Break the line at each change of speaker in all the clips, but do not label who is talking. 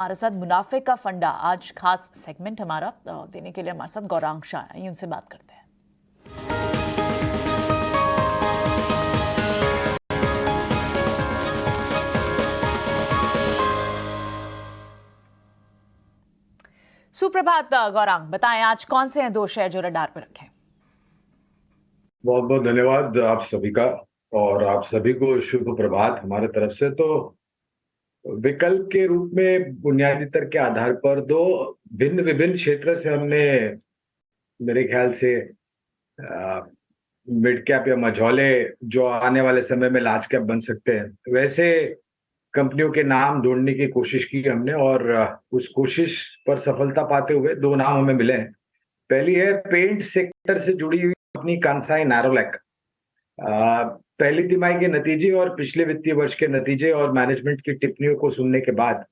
हमारे साथ मुनाफे का फंडा आज खास सेगमेंट हमारा देने के लिए हमारे साथ गौरांग शाह हैं, उनसे बात करते हैं। सुप्रभात गौरांग, बताएं आज कौन से हैं दो शेयर जो रडार पर रखे?
बहुत बहुत धन्यवाद आप सभी का। और आप सभी को शुभ प्रभात हमारे तरफ से। तो विकल्प के रूप में बुनियादी तर्क के आधार पर दो भिन्न विभिन्न क्षेत्र से हमने मेरे ख्याल से मिड कैप या मझौले जो आने वाले समय में लार्ज कैप बन सकते हैं, वैसे कंपनियों के नाम ढूंढने की कोशिश की हमने। और उस कोशिश पर सफलता पाते हुए दो नाम हमें मिले हैं। पहली है पेंट सेक्टर से जुड़ी हुई अपनी कांसाई नैरोलैक। पहली तिमाही के नतीजे और पिछले वित्तीय वर्ष के नतीजे और मैनेजमेंट की टिप्पणियों को सुनने के बाद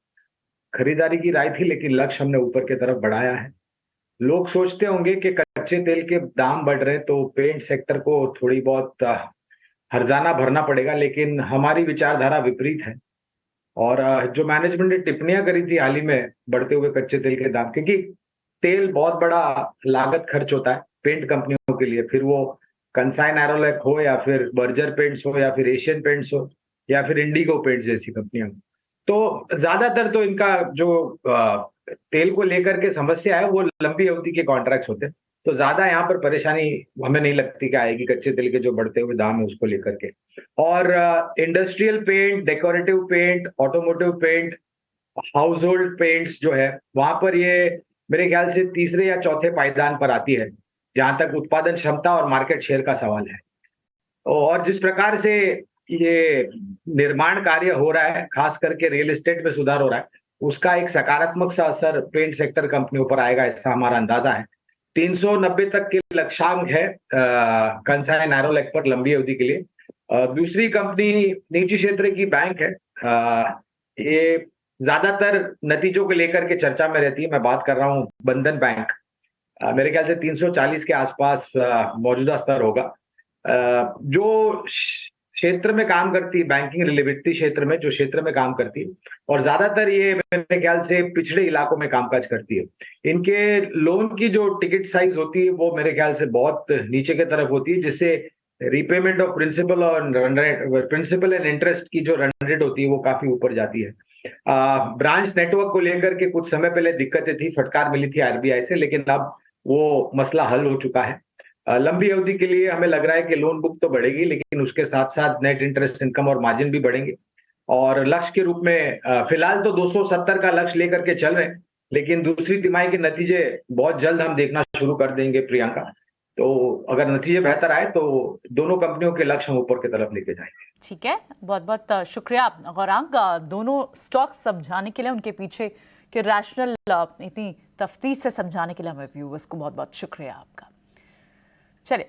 खरीदारी की राय थी, लेकिन लक्ष्य हमने ऊपर की तरफ बढ़ाया है। लोग सोचते होंगे कि कच्चे तेल के दाम बढ़ रहे हैं तो पेंट सेक्टर को थोड़ी बहुत हर्जाना भरना पड़ेगा, लेकिन हमारी विचारधारा विपरीत है। और जो मैनेजमेंट ने टिप्पणियां करी थी हाल ही में बढ़ते हुए कच्चे तेल के दाम, क्योंकि तेल बहुत बड़ा लागत खर्च होता है पेंट कंपनियों के लिए, फिर वो कंसाई नैरोलैक हो या फिर बर्जर पेंट्स हो या फिर एशियन पेंट्स हो या फिर इंडिगो पेंट्स जैसी कंपनियां। तो ज्यादातर तो इनका जो तेल को लेकर के समस्या है वो लंबी अवधि के कॉन्ट्रैक्ट्स होते हैं, तो ज्यादा यहाँ पर परेशानी हमें नहीं लगती कि आएगी कच्चे तेल के जो बढ़ते हुए दाम है उसको लेकर के। और industrial paint, decorative paint, automotive paint, household paints जो है वहां पर ये मेरे ख्याल से तीसरे या चौथे पायदान पर आती है जहां तक उत्पादन क्षमता और मार्केट शेयर का सवाल है। और जिस प्रकार से ये निर्माण कार्य हो रहा है, खास करके रियल एस्टेट में सुधार हो रहा है, उसका एक सकारात्मक सा असर पेंट सेक्टर कंपनियों पर आएगा, ऐसा हमारा अंदाजा है। 390 तक के लक्ष्यांक है कंसाई नैरोलैक पर लंबी अवधि के लिए। दूसरी कंपनी निजी क्षेत्र की बैंक है। ये ज्यादातर नतीजों को लेकर के चर्चा में रहती है। मैं बात कर रहा हूं बंधन बैंक। मेरे ख्याल से 340 के आसपास मौजूदा स्तर होगा। जो क्षेत्र में काम करती है, बैंकिंग वित्तीय क्षेत्र में जो क्षेत्र में काम करती है, और ज्यादातर ये मेरे ख्याल से पिछड़े इलाकों में कामकाज करती है। इनके लोन की जो टिकट साइज होती है वो मेरे ख्याल से बहुत नीचे की तरफ होती है, जिससे रीपेमेंट ऑफ प्रिंसिपल और run rate, principal and interest की जो रन रेट होती है वो काफी ऊपर जाती है। ब्रांच नेटवर्क को लेकर के कुछ समय पहले दिक्कतें थी, फटकार मिली थी आरबीआई से, लेकिन अब वो मसला हल हो चुका है। लंबी अवधि के लिए हमें लग रहा है कि लोन बुक तो बढ़ेगी, लेकिन उसके साथ साथ नेट इंटरेस्ट इनकम और मार्जिन भी बढ़ेंगे। और लक्ष्य के रूप में फिलहाल तो 270 का लक्ष्य लेकर के चल रहे हैं, लेकिन दूसरी तिमाही के नतीजे बहुत जल्द हम देखना शुरू कर देंगे प्रियंका। तो अगर नतीजे बेहतर आए तो दोनों कंपनियों के लक्ष्य हम ऊपर की तरफ लेके जाएंगे।
ठीक है, बहुत बहुत शुक्रिया गौरांग, दोनों स्टॉक समझाने के लिए, उनके पीछे के रैशनल इतनी तफ्तीश से समझाने के लिए हमें व्यूअर्स को बहुत बहुत शुक्रिया आपका। चलिए।